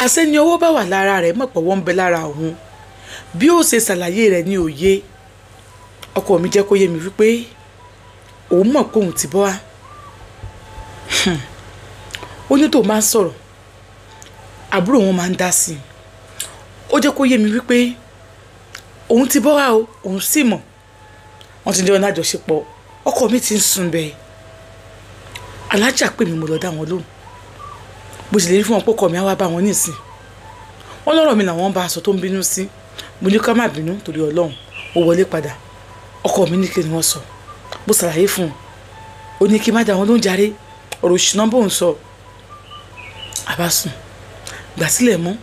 àṣẹni ọwọ́ bá wà lára rẹ̀ mọ̀ pé wọ́n ń bẹ lára òun bí ó ṣe ṣàlàyé rẹ̀ ní òye ọkọ mi jẹ́ kó yé mi wípé òun mọ̀ pé òun ti bọ́ wá ó ní tó máa ń sọ̀rọ̀ àbúrò wọn máa ń dá sí i ó jẹ́ kó yé mi wípé òun ti bọ́ wá o òun sì mọ̀ wọ́n ti ní ọ̀nà àjọṣepọ̀ ọkọ mi ti ń sùn bẹ́ẹ̀ alájà pè mí mo lọ dá wọn lóhùn bó ṣe lè rí fún wọn pé ọkọ mi á wá bá wọn nísìn wọn lọ́rọ̀ mi làwọn bá aṣọ tó ń bínú sí mo ní ká má bínú torí Ọlọ́run ó wọlé padà ọkọ mi ní kí ni wọ́n sọ bó ṣàlàyé fún un ó ní kí má dá wọn lóhùn jàre ọ̀rọ̀ òṣìná bóun sọ àbá sùn gbà sílẹ̀ mọ́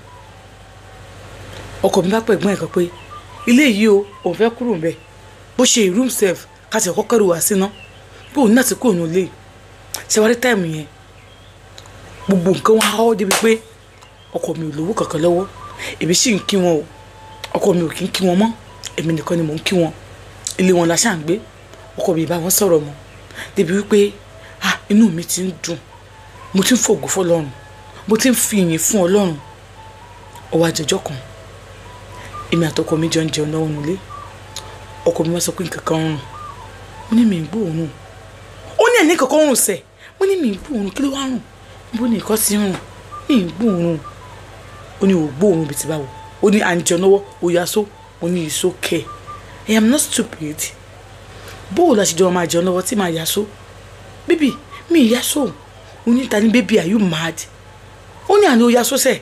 ọkọ mi bá pẹ̀gbọ́n ẹ̀ kan pé ilé yìí o òun fẹ́ kúrò ń bẹ̀ bó ṣe room serve káti ọkọ kẹrù wá síná bí òun náà ti kúrò nílé ṣẹwárí táìmù yẹn gbogbo nǹkan wọn á débi pé ọkọ mi ò lówó kankan lọ́wọ́ èmi sì ń kí wọn o ọkọ mi ò kí ń kí wọn mọ́ èmi nìkan ni mò ń kí wọn ilé wọn la ṣáà ń gbé ọkọ mi bá wọn sọ̀rọ̀ mọ́ débi wípé inú mi ti ń dùn mo ti ń fògo fọ́lọ́run mo ti ń fi ìyìn fún Ọlọ́run ọwọ́ àjọjọ́ kan èmi àtọkọ mi jọ ń jẹun náà nílé ọkọ mi wá sọ pé nǹkan kan rùn mo ní mi ń gbóòórùn ó ní ẹni kankan rùn sẹ mo ní mi ń gbóòórùn kí ló wá rùn bó ní nǹkan sí rùn mi ń gbóòórùn ó ní ò gbóòórùn bìtì báwo ó ní à ń jẹun lọ́wọ́ ó yá só ó ní it's okay I am not stupid bóò la ṣe jọ máa jẹun lọ́wọ́ tí màá yá só bíbí mi ì yá só ó ní ta ni baby are you mad ó ní àná ó yá só sẹ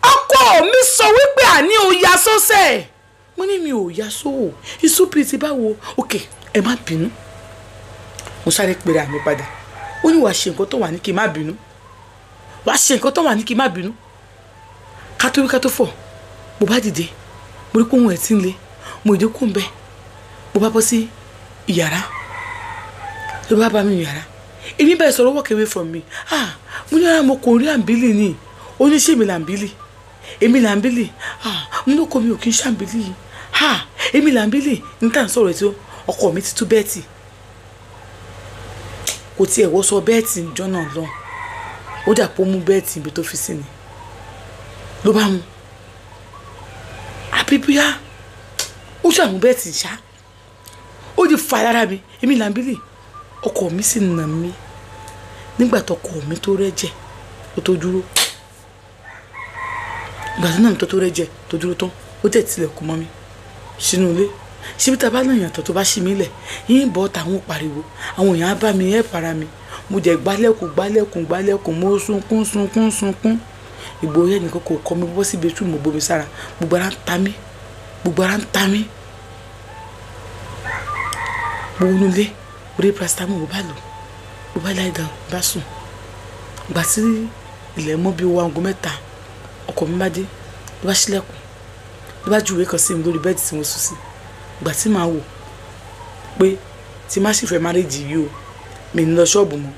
ọkọ mi sọ wípé àní ò yá sọ́sẹ̀ mo ní mi ò yá sóò ìsúpì ti báwo òkè ẹ má bínú mo sáré pèrè àmì padà ó ní wàá ṣe nǹkan tó wà ní kí n má bínú wàá ṣe nǹkan tó wà ní kí n má bínú ká tó wí ká tó fọ̀ mo bá dìde mo rí pé òun ẹ̀ tí ń le mo ìdí kò ń bẹ mo bá bọ́ sí ìyàrá ló bá bá mi yàrá èmi bá sọ̀rọ̀ walk away from me mo ní ara mo kò rí àǹbílì ni ó ní ṣé mi làǹbílì èmi làǹbílì mo ní ọkọ mi ò kí ń ṣàǹbílì yìí èmi làǹbílì ní tá à ń sọ̀rọ̀ ètò ọkọ mi ti tú bẹ́ẹ̀tì kò tiẹ̀ wọ́ sọ bẹ́ẹ̀tì níjọ́ náà lọ ó dà pé ó mú bẹ́ẹ̀tì ibi tó fi sí ni ló bá mu àbí bóyá ó ṣàmú bẹ́ẹ̀tì ṣá ó di fa lára mi èmi làǹbílì ọkọ mi sì nà mí nígbà tọkọ mi tó rẹ́jẹ̀ ó tó dúró ìgbà tó náà mi tó rẹ́jẹ̀ tó dúró tán ó tẹ̀ tilẹ̀kùn mọ́ mi sínú ilé síbi tá a bá náà yàtọ̀ tó bá ṣí mi lẹ̀ yín bọ́ táwọn pariwo àwọn èèyàn á bá mi ẹ̀ para mi mo jẹ́ gbálẹ̀kùn mo sunkún ìgbòho ẹnìkan kò kọ́ mi bọ́ sí bedroom mo bomi sára gbogbo ara ń ta mí mo wọnú ilé orí paracetamol mo bá lò mo bá láì dàn bá sùn ìgbà tí ilẹ̀ mọ́ bí owó aago 3 ọkọ mi bá dé ló bá ṣílẹ̀kùn ló bá júwèé kan sí mi lórí bẹ́ẹ̀dì tí mo sùn sí ìgbà tí màá wò pé tí má sì fẹ́ márèjì yìí o mi ní lọ ṣọ́ọ̀bù mọ́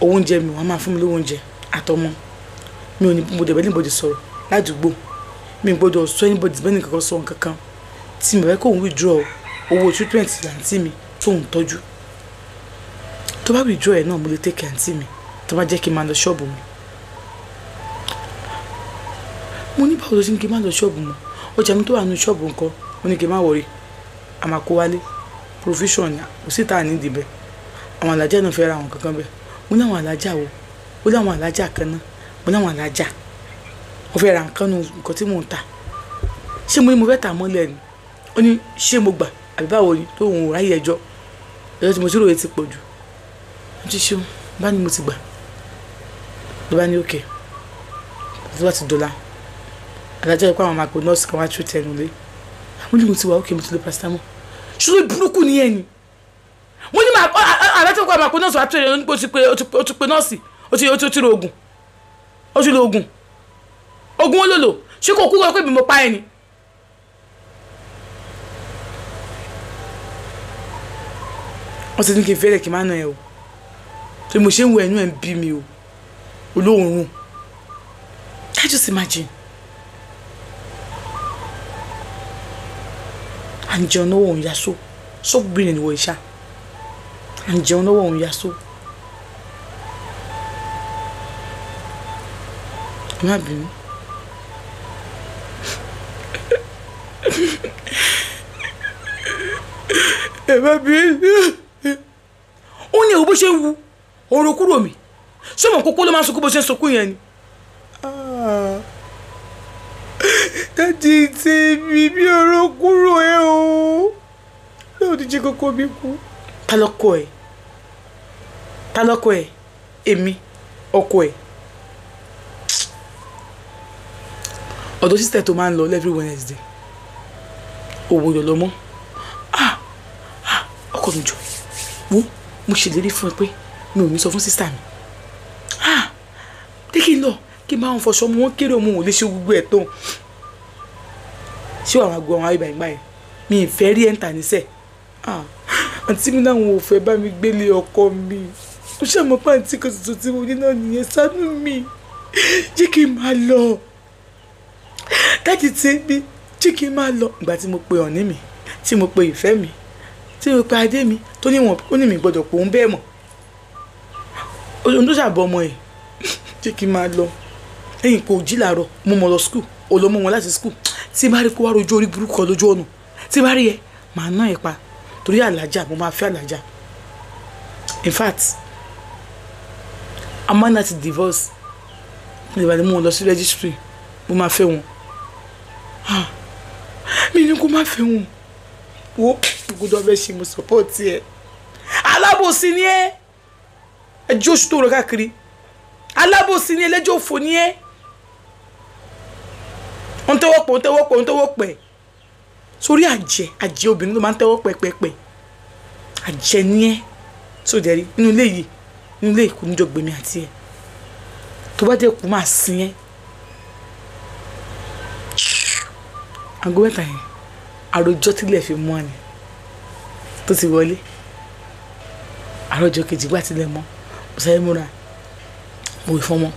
owó oúnjẹ mi wọ́n máa fún mi lówó oúnjẹ àtọmọ mi ò ní mo dẹ̀bẹ̀ níbodè sọ̀rọ̀ ládùúgbò mi ò gbọ́dọ̀ sọ anybody bẹ́ẹ̀ ni kankan sọ nǹkankan tí mi bá kó òun withdraw owó treatment àǹtí mi tó ń tọ́jú tó bá withdraw ẹ̀ náà mo lè take àǹtí mi tó bá jẹ́ kí n máa lọ ṣọ́ọ̀bù mi mo ní báwo ló ṣe ń kí n máa lọ ṣọ́ọ̀bù mọ́ ọjà mi tó wà nínú ṣọ́ọ̀bù nǹkan mo ní kí n má wọrí a máa kó wálé provision kò sí tá à ní ìdìbẹ̀ àwọn alájà náà fẹ́ ra àwọn kankan bẹ́ẹ̀ mo ní àwọn alájà wo ó ní àwọn alájà kan náà mo ní àwọn alájà mo fẹ́ ra nǹkan nu nǹkan tí mò ń tà ṣé mo ní mo fẹ́ tà mọ́lẹ̀ ni ó ní ṣé mo gbà àbí báwo ni tó òun ráyè ẹjọ́ tí mo ti rò ti pọ̀ jù mo ti ṣeun bá ní mo ti gbà ló bá ní òkè tó bá ti dọ̀la alájà yìí kó àwọn máa pè nọ́ọ̀sì kan wá tú tẹnu lé mo ní mo ti wà òkè mo ti lo paracetamol ṣùgbọ́n burúkú ni ẹni mo ní alájà yìí kó àwọn máa pè nọ́ọ̀sì wá tú tẹnu lé ó ti pè nọ́ọ̀sì ó ti ro oògùn ó ti lo oògùn ó lò lò ṣé kò kú kọ́ pé mi mo pa ẹni. wọ́n ti ní kí n fẹ́rẹ̀ kí n má nà ẹ o tó mo ṣe ń wo ẹnu ẹ̀ ń bí mi o olóòórùn can you just imagine à ń jẹun náà òun yá sóbìnrin ni wọ́n ṣá à ń jẹun lọ́wọ́ òun yasó má bínú ẹ má bínú ó ní ẹ̀wọ̀ bó ṣe ń wu ọ̀rọ̀ kúrò mi ṣé mọ̀ kókó ló máa ń sunkún bó ṣe ń sunkún yẹn ni. Daddy tèmi bí ọ̀rọ̀ kúrò ẹ o lóò díje kókó mi kú. Ta lọ́kọ ẹ èmi ọkọ ẹ ọ̀dọ̀ sísítẹ̀ tó máa ń lọ every Wednesday owó yọ̀ lọ́mọ́ ọkọ mi jọ wo mo ṣèlérí fún ẹ pé mi ò ní sọ fún sísítà mi dé kí n lọ kí n bá wọn fọṣọ mu wọn kéré òun ò lè ṣe gbogbo ẹ̀ tó ṣé wàá máa gbọ́ àwọn àyíbá ìgbà yẹn mi ì fẹ́ rí ẹ̀ǹtà níṣẹ́ àǹtí mi náà wọn ò fẹ́ bá mi gbélé ọkọ mi ó ṣàmọ́ pé àǹtí kan tuntun tí mo ní náà nìyẹn ṣàánú mi jẹ́ kí n máa lọ dáàdì tèmi jẹ́ kí n máa lọ. ìgbà tí mo pe ọ̀ní mi tí mo pe ìfẹ́ mi tí mo pe adé mi tó níwọ̀n ó ní mi gbọ́dọ̀ pòun bẹ́ẹ̀ mọ̀ ohun tó ṣàbọ̀ ọmọ ẹ̀ jẹ́ kí n máa lọ lẹ́yìn kò jí làárọ̀ mo mọ̀ lọ skul ò lọ mọ́ wọn láti skul tí bá rí kó wá rojú orí burúkú kan lójú ọ̀nà tí bá rí ẹ màá ná ẹ pa torí àlàjá mo máa fẹ́ àlàjá in fact a máa láti divorce ní ìbàdí mo lọ sí registry mo máa fẹ́ wọn mi ní kó má fẹ́ wọn wo gbogbo ọbẹ̀ ṣe mo support ẹ alábòsí ni ẹ ẹjọ́ oṣù tó rọ káàkiri alábòsí ni ẹlẹ́jọ́ òfò ni ẹ ń tẹ́wọ́ pẹ̀ sórí àjẹ́ obìnrin ló máa ń tẹ́wọ́ pẹ̀ àjẹ́ ni ẹ tó dẹ̀rí nínú ilé yìí nínú ilé ìkú níjọ gbèmí àti ẹ tó bá dé kú máa sin ẹ aago mẹ́ta yẹn àròjọ tílẹ̀ fi mọ́ ni tó ti wọlé àròjọ kejì gbà tílẹ̀ mọ́ mo sáré múra mo wí fọmọ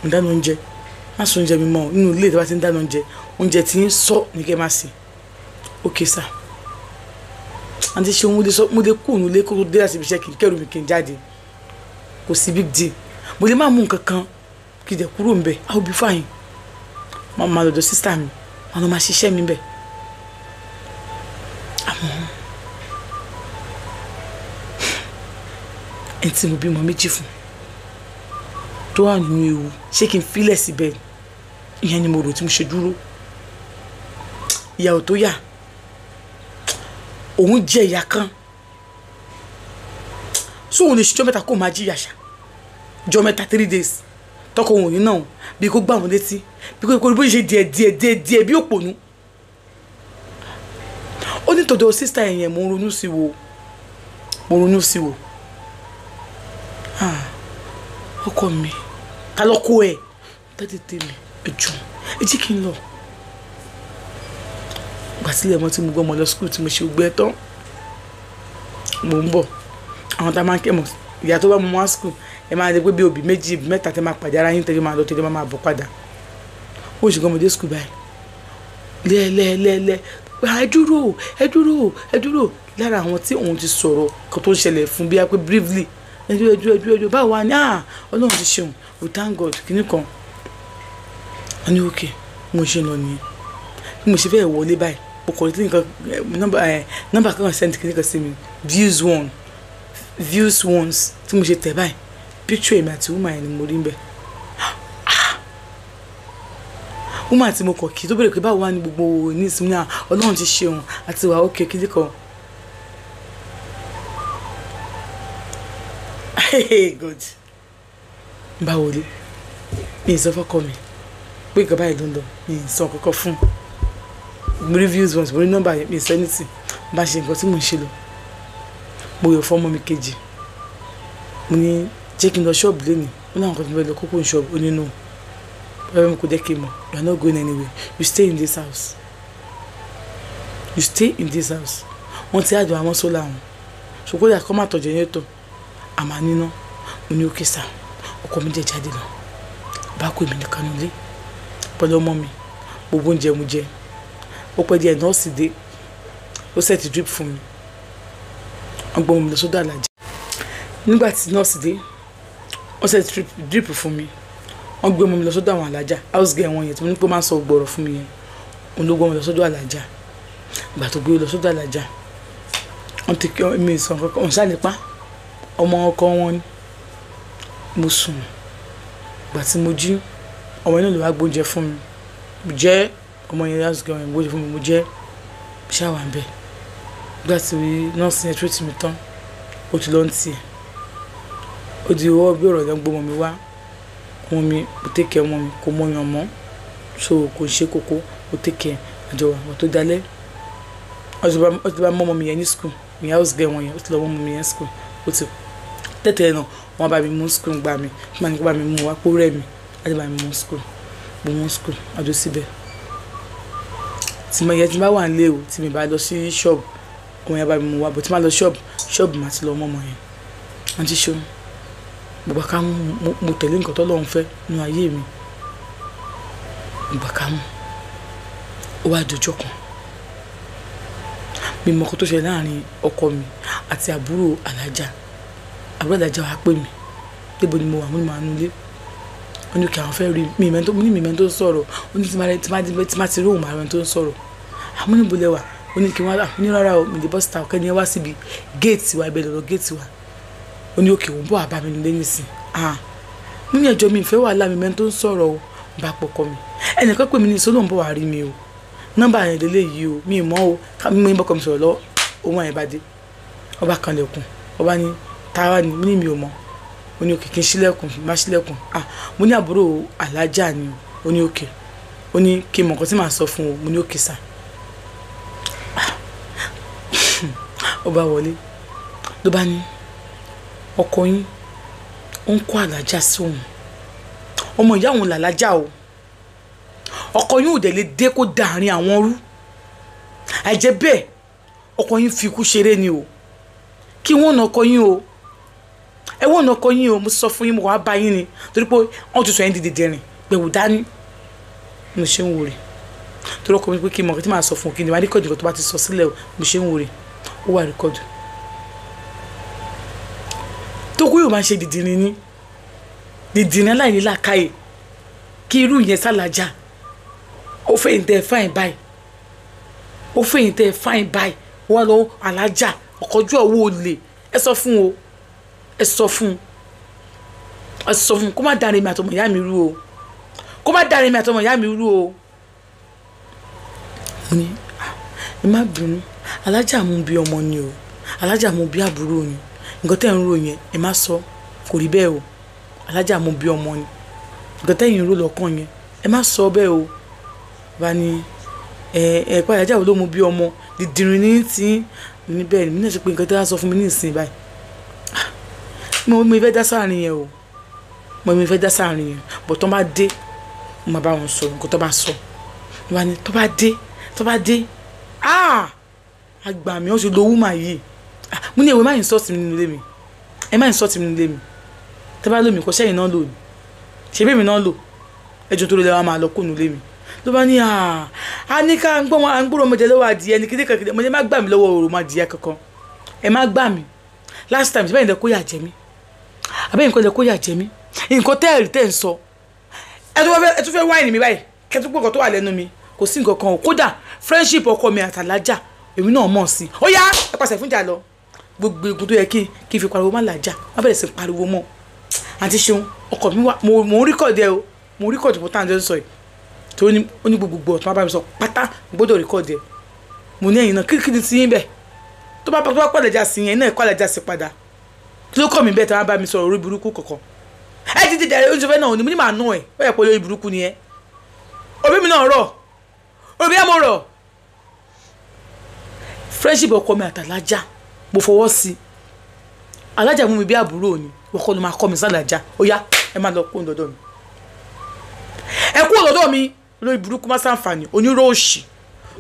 mo dáná oúnjẹ má sọ oúnjẹ mi mọ́ nínú ilé tó bá ti ń dáná oúnjẹ tí ń sọ ní kẹ́ má sí ókè sá àti ṣe mo lè kú òun lé kó tó dé láti ibi iṣẹ́ kí n kẹ́rù mi kí n jáde kò sí big deal mo lè má mú nǹkan kan kí n dẹ̀ kúrò ńbẹ̀ I will be fine máa lọ́dọ̀ sísítà mi wọn máa ṣiṣẹ́ mi bẹ̀ àmọ́ ẹni tí mo bímọ méjì fún tó wà nínú ewu ṣé kí n filẹ̀ síbẹ̀ ìyẹn ni mo rò tí mo ṣe dúró ìyàwó tó yà òun jẹ ìyá kan sóhun lè ṣíjọ́ mẹ́ta kó máa jíyà ṣá jọ mẹ́ta 3 days tọkọ òun ò ní náà bí kò gbà wọn létí bí kò bó ṣe díẹ̀ bí òpònú ó ní tọ̀dọ̀ sísítà ẹ̀yẹn mo ronú sí wo ọkọ mi ta lọ kó ẹ dáadé tèmi ẹjọ ẹ jí kí n lọ gbàtílẹ̀ mọ́ tí mo gbọ́ ọmọ lọ skul tí mo ṣe gbẹ́ tán mo ń bọ̀ àwọn tá a máa ń kẹ́mọ̀ ìyá tó bá mọ wá skul ẹ máa dé pé bí òbí méjì mẹ́ta tẹ́ máa pàdé ara yín tẹ́lẹ̀ máa lọ tẹ́lẹ̀ máa bọ̀ padà ó ṣùgbọ́n mo dé skul báyìí lẹ́ẹ̀lẹ́ẹ̀lẹ́ ẹ dúró lára àwọn tí òun ti sọ̀rọ̀ kan tó ń ṣẹlẹ̀ fún bí i pé briefly ẹjọ́ báwo wá ní ọlọ́run ti ṣeun we thank God kìíní kan wọ́n ní òkè mo ṣe lọ nìyẹn bí mo ṣe fẹ́ wọlé báyìí mo kọ̀ ní nǹkan nọ́mbà kan send kìíní kan sí mi views once tí mo ṣe tẹ̀ báyìí picture èmi àti woman yẹn ni mo rí ń bẹ̀ woman àti mo kọ̀ kí tó bẹ̀rẹ̀ pé báwo wá ní gbogbo ní ìsinmi náà ọlọ́run ti ṣeun àti wà òkè kìíní kan. God bá wọlé mi ì sọ fọ́kọ mi pé ìjọba yìí ló ń lọ mi ì sọ kọ́kọ́ fún reviews once mo rí nọ́mbà yẹn mi ì sọ anything bá ṣe nǹkan tí mò ń ṣe lọ mo yọ fọ́mọ mi kejì mo ní jẹ́ kí n lọ ṣọ́ọ̀bù lẹ́nu ó náà nǹkan tó fẹ́ lọ kókó ní ṣọ́ọ̀bù ó nínú bẹ́ẹ̀ mi kò jẹ́ kí n mọ̀ you are not going anywhere you stay in this house wọ́n ti àjọ àwọn sólà wọn ṣùgbọ́n ìyá kọ́ máa tọ̀jọ̀ yẹn tó àmà níná mo ní òkè sá ọkọ mi jẹ jáde lọ bá kó èmi nìkan nílé pẹ̀lú ọmọ mi gbogbo oúnjẹ mo jẹ ó pẹ́ díẹ̀ nọ́ọ̀sì dé ó sẹ́ẹ̀tì drip fún mi wọ́n gbọ́ mi lọ sódò àlàjì nígbà tí nọ́ọ̀sì dé wọ́n ṣe drip fún mi wọ́n gbé ọmọ mi lọ sọ́dọ̀ àwọn alájà house girl wọn yẹn tí mo ní pé ó máa ń sọ gbọ̀rọ̀ fún mi yẹn òun ló gbé ọmọ lọ sọ́dọ̀ alájà ìgbà tó gbé lọ sọ́dọ̀ alájà wọ́n ti kí mi sàn kankan òun ṣàlẹ́pá ọmọ ọkọ wọn ni mo sùn ìgbà tí mo jí ọmọ yẹn ló wá gbóúnjẹ fún mi mo jẹ́ ọmọ yẹn house girl yẹn gbóúnjẹ fún mi mo jẹ́ ṣáwà ń bẹ̀ ìgbà tí nọ́ọ̀sì yẹn treat mi tán ó ti lọ ń tiẹ̀ ó di ọwọ́ bí ọ̀rọ̀ yẹn gbọ́ ọmọ mi wá ọmọ mi ó tẹ̀kẹ́ ọmọ mi kò mọyàn mọ́ so kò ṣe kókó ó tẹ̀kẹ́ àjọ wà tó dalẹ̀ ó ti bá mọ́ ọmọ mi yẹn ní school ìyá house girl wọn yẹn ó ti lọ mọ́ ọmọ mi yẹn school ó ti tẹ̀tẹ̀ náà wọ́n bá mi mú school gbà mí wọ́n ní kó bá mi mú wá pó rẹ̀ mi láti bá mi mú school mo mú school àjọ síbẹ̀ tí mo yẹ tí mo bá wà nílé o tí mi bá lọ sí ṣọ́ọ̀bù ọmọ yẹn bá mi mú wá bó tí mo bá lọ ṣọ́ọ̀bù màá ti lọ mọ́ ọmọ yẹn wọ́n ti ṣó gbogbo ká mo tẹ̀lé nǹkan tó lọ́hùn fẹ́ nínú ayé mi gbogbo ká mú ó wá dojọ́ kan mi mọ̀ kó tó ṣe láàrin ọkọ mi àti àbúrò alájà wa pè mí débo ni mo wà mo ní màá nulẹ̀ ó ní kí àwọn fẹ́ rí mi ìmẹ́ tó ń sọ̀rọ̀ ó ní tí má ti rí òun màá rẹ̀ tó ń sọ̀rọ̀ àmọ́ níbo lẹ wà ó ní kí wọ́n rà ní rárá o mi lè bọ́ síta ọ̀kẹ́ ni ẹ wá síbi géètì wa ibẹ̀ lọ́rọ̀ géètì wa ó ní òkè òun bọ̀ àbá mi nílé nísìn mo ní ẹjọ́ mi ìfẹ́ wà láàmì mẹ́rin tó ń sọ̀rọ̀ o bá pọkọ mi ẹnìkan pè mí ní ìṣòro ń bọ̀ wá rí mi o nọ́mbà yẹn lélẹ̀ yìí o mi ì mọ̀ o mi ì bọ́kọ mi sọ̀rọ̀ lọ́wọ́ ohun àyẹ̀bàdé ọba kan lẹ̀kùn ọba ní tàwa ni mo ní mi ò mọ̀ ó ní òkè kí n ṣílẹ̀kùn má ṣílẹ̀kùn mo ní àbúrò alájà ni ó ní òkè ó ní kí n mọ̀ nǹkan tí màá sọ fún o mo ní òkè sà ọba wọlé ló bá ní ọkọ yín ó ń kó àlàjá sóhun ọmọ ìyá òun làlájá o ọkọ yín ò dẹ̀ lè dé kó dàárín àwọn rú àìjẹ́ bẹ́ẹ̀ ọkọ yín fi ikú ṣeré ni o kí wọ́n nà ọkọ yín o ẹ wọ́n nà ọkọ yín o mo sọ fún yín mo wá bá yín ni torí pé wọ́n ti sọ yín dìde rìn gbẹ̀wò dání mo ṣe ń wò rè torí ọkọ mi pé kí n mọ̀ kí tí màá sọ fún kí ni wàá rékọ̀dù nǹkan tó bá ti sọ sílẹ̀ o mo ṣe ń wò rè ó wà rékọ̀dù tó kú yóò máa ṣe dìdìrín aláìní làákàyè kí irú yẹn sálàjà ó fẹ̀yìn tẹ́ fáìn báyìí wọ́n lọ alájà ọkọ̀jú ọwọ́ olè ẹ sọ fún kó má dára èmi àtọmọ ìyá mi rú o mo ní ẹ má bínú alájà mú bí ọmọ ni o alájà mú bí àbúrò ni nǹkan tẹ́ ń rò yẹn ẹ má sọ kò rí bẹ́ẹ̀ o alájà mú bí ọmọ ni nǹkan tẹ́ ń rò lọ́kàn yẹn ẹ má sọ bẹ́ẹ̀ o bá ní pa alájà wo ló mú bí ọmọ dìdìrín ní tí ní bẹ́ẹ̀ ni mi náà ṣe pé nǹkan tẹ́ wá sọ fún mi ní ìsìn báyìí mo fẹ́ dá sáàrin yẹn o mo fẹ́ dá sáàrin yẹn bọ̀ tó bá dé mo máa bá wọn sọ nǹkan tó bá sọ wá ní tó bá dé àgbà mi ó ṣe lo wúmà yìí mo ní ìwé máa ń sọ́ọ̀tì mi nínú ilé mi ẹ máa ń sọ́ọ̀tì mi nínú ilé mi tẹ́ bá lómi kò sẹ́yìn náà lò ní ṣe bí mi náà lò ẹjọ́ tó lè wá máa lọ kó nínú ilé mi ló bá ní a ní ká ń gbọ́rọ̀ ọmọdé lọ́wọ́ adìyẹ ní kíndé kankan ọmọdé má gbà mí lọ́wọ́ òrò adìyẹ kankan ẹ má gbà mí last time ṣe bẹ́ẹ̀ ní kó yà jẹ mí àbẹ́yìn nǹkan lè kó yà jẹ mí nǹkan tẹ́ẹ̀rì tẹ́ ń sọ ẹ tún fẹ́ wáìnì mi báyìí kẹ́tù pọ̀ tó wà lẹ́nu mi kò sí nǹkan kan o kódà friendship ọkọ mi àtàlájà èmi náà mọ̀ sí ó yá ẹ pàṣẹ fún jà lọ gbogbo egun tó yẹ kí n fi pariwo má làjà má bẹ̀rẹ̀ sí pariwo mọ́ àti ṣeun ọkọ mi wá mo ń ríkọ̀dì ẹ o mo ń ríkọ̀dì fún táwọn sọ yìí tó ní gbogbo ọ̀tún má bá mi sọ pátá gbọ́dọ̀ ríkọ̀dì ẹ mo ní ẹ̀yìn náà kíríkírí ti yín bẹ̀ tó bá pàdé já sí yẹn náà ẹ̀kọ́ àlẹ́jà sí padà kí ló kọ́ mi bẹ́ẹ̀ tí wọ́n bá mi sọ̀rọ̀ orí burúkú kọ̀ọ̀kan ẹ ti dìde oúnjẹ fẹ́ náà ni mo ní màá nù ẹ̀ ó yẹ pé olórí burúkú ni ẹ òbí mi náà rọ̀ òbí ẹ̀ mo rọ̀ friendship ọkọ mi àtàlájà mo fọwọ́ sí alájà mú mi bí àbúrò ni ọkọ ló máa kọ́ mi sálàjà ó yá ẹ má lọ kó lọ́dọ̀ mi ẹ kú lọ́dọ̀ mi lórí burúkú má sàǹfààní onírò òṣì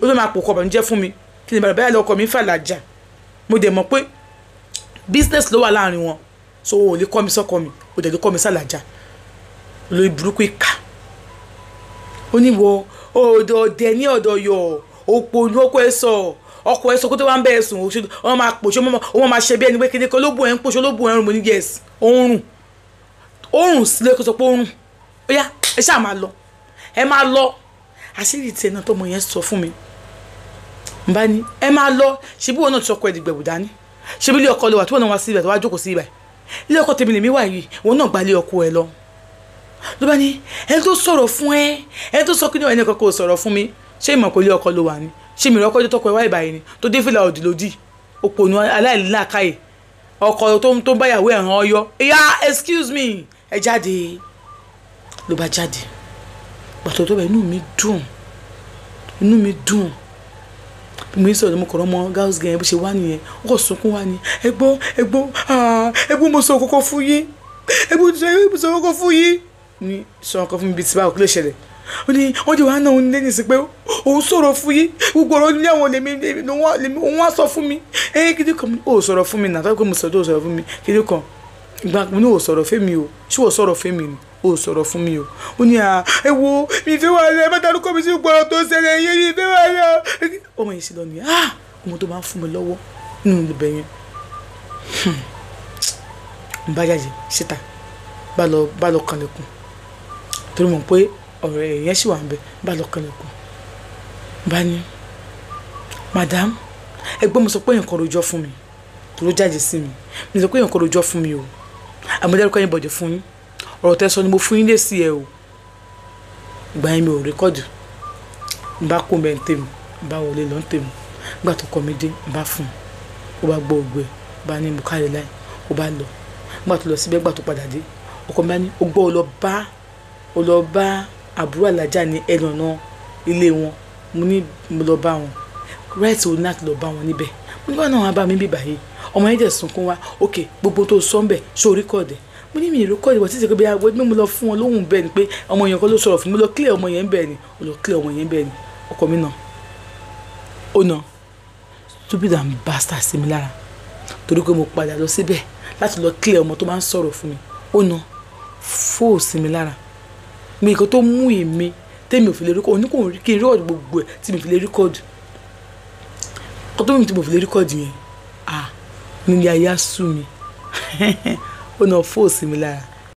ó ló máa pò kọ́ bànújẹ́ fún mi kí ni bàbá báyà lọ́kọ mi fàlàjà mo dẹ̀ mọ̀ pé business ló wà láàrin wọn so o lè kọ́ mi sọ́kọ mi o dẹ̀ lè kọ́ mi sálàjà lórí burúkú ìkà ó ní wọ ọ̀dọ̀ ọ̀dẹ̀ ní ọ̀dọ̀ yọ̀ òpó ní ọkọ̀ ẹ̀ sọ ọkọ ẹ sọ pé tó wá ń bẹ́ẹ̀ sùn wọ́n máa pòṣó wọ́n máa ṣe bí ẹni pé kéde kan ló bù ẹ̀ ń pòṣó ló bù ẹ̀ ń rùn mo ní yes òórùn sílé kó sọ pé òórùn ó yá ẹ ṣáà máa lọ ẹ máa lọ àṣírí tiẹ̀ náà tọmọ yẹn sọ fún mi n bá ní ẹ máa lọ ṣebí wọn náà ti sọkọ ẹ̀dìgbẹ̀wò dání ṣebí ilé ọkọ ló wà tí wọn náà wá sí ibẹ̀ tó wá jókòó sí ibẹ̀ ilé ọkọ tèmi lèmi wà yìí wọn náà gba ilé ọkọ ẹ lọ ló bá ní ẹni tó sọ̀rọ̀ fún ẹni tó sọ kí ni ẹni kankan ò sọ̀rọ̀ fún mi ṣé ìmọ̀ pé ilé ọkọ ló wà ní ṣé mi rọ́kọ́ tó tọkọ ẹ wá ìbàyìí ni tó dé fìlà òdì lòdì òpònú aláìláàkáyè ọkọ tó ń báyàwó ẹ̀ràn ọyọ ìyá excuse me ẹ jáde ló bá jáde gbàtọ́ tó bá inú mi dùn mo ń sọ̀rọ̀ mo kọ̀rọ̀ mọ́ girls gang bó ṣe wá nìyẹn ó kò sunkún wá ní ẹ̀gbọ́n mo sọ kọ́kọ́ fún yín ẹ̀gbọ́n mo sọ kọ́kọ́ fún yín ní sọ kọ́kọ́ fún mi bíi ti báwo kí ló ṣẹlẹ̀ ó ní wọ́n ti wá náà òun lẹ́yìn sí pé òun sọ̀rọ̀ fún yín gbogbo ọ̀rọ̀ ní àwọn lèmi òun wá sọ fún mi kíndé kan ó sọ̀rọ̀ fún mi náà tọ́jú pé mo sọ̀rọ̀ tó sọ̀rọ̀ fún mi kíndé kan ìgbà mo ní ò sọ̀rọ̀ fún mi o ṣé ò sọ̀rọ̀ fún mi ni ó sọ̀rọ̀ fún mi o ó ní ẹ wo mi fẹ́ wà lẹ́ mẹ́ta lóko mi sí gbọ́dọ̀ tó ṣẹlẹ̀ yé mi fẹ́ wà lẹ́ ọmọ yìí sì lọ nìyẹn ọmọ tó máa ń fún mi lọ́wọ́ nínú ibẹ̀ yẹn n bá jáde síta bá lọ kanlẹ̀kùn torí mọ̀ pé ọ̀rẹ́ yẹn sì wà ń bẹ bá lọ kanlẹ̀kùn bá ní madam ẹgbẹ́ mo sọ pé èèyàn kan rojọ́ fún mi tó ló jáde sí mi sọ pé èèyàn kan rojọ́ fún mi o àmọ́dárúkọ yẹn bọ̀dẹ̀ fún yín ọ̀rọ̀ tẹ́ sọ ni mo fún yín lé sí ẹ o ìgbà yẹn mi ò rékọ́dù n bá kó mẹ́rin tèmi n bá wọlé lọ́n tèmi nígbà tó kọ́ mi dé n bá fún un ó bá gbọ́ ògbẹ́ bá ní mo káre láì ó bá lọ nígbà tó lọ síbẹ̀ nígbà tó padà dé ọkọ mi bá ní ó gbọ́ ó lọ bá àbúrò alájà ní ẹnu ọ̀nà ilé wọn mo ní mo lọ bá wọn right ò ní láti lọ bá wọn níbẹ̀ mo ní bá náà wọn bá mi bíbà yìí ọmọ yẹn dẹ̀ sunkún wá ok gbogbo tó sọ ń bẹ̀ ṣó orí kọ̀ọ̀dẹ̀ mo ní mi ìrú kọ́ ìwọ̀ títí pé bí aago mo lọ fún wọn lóhùn bẹ́ẹ̀ ni pé ọmọ yẹn kọ́ ló sọ̀rọ̀ fún mi lọ clear ọmọ yẹn bẹ́ẹ̀ ni ó lọ clear ọmọ yẹn bẹ́ẹ̀ ni ọkọ mi náà ó náà stupid and bastard sí mi lára torí pé mo padà lọ síbẹ̀ láti lọ clear ọmọ tó máa ń sọ̀rọ̀ fún mi ó náà fóò sí mi lára mi nǹkan tó mú èmi tèmi ò fi lè rékọ́dù oníkòwò kí n rí ọ̀dù gbogbo ẹ̀ tí mi fi lè rékọ́dù ọkọ tó mi tí mo fi lè rékọ́dù yẹn nílé ayé á sú mi ó náà fóò sí mi lára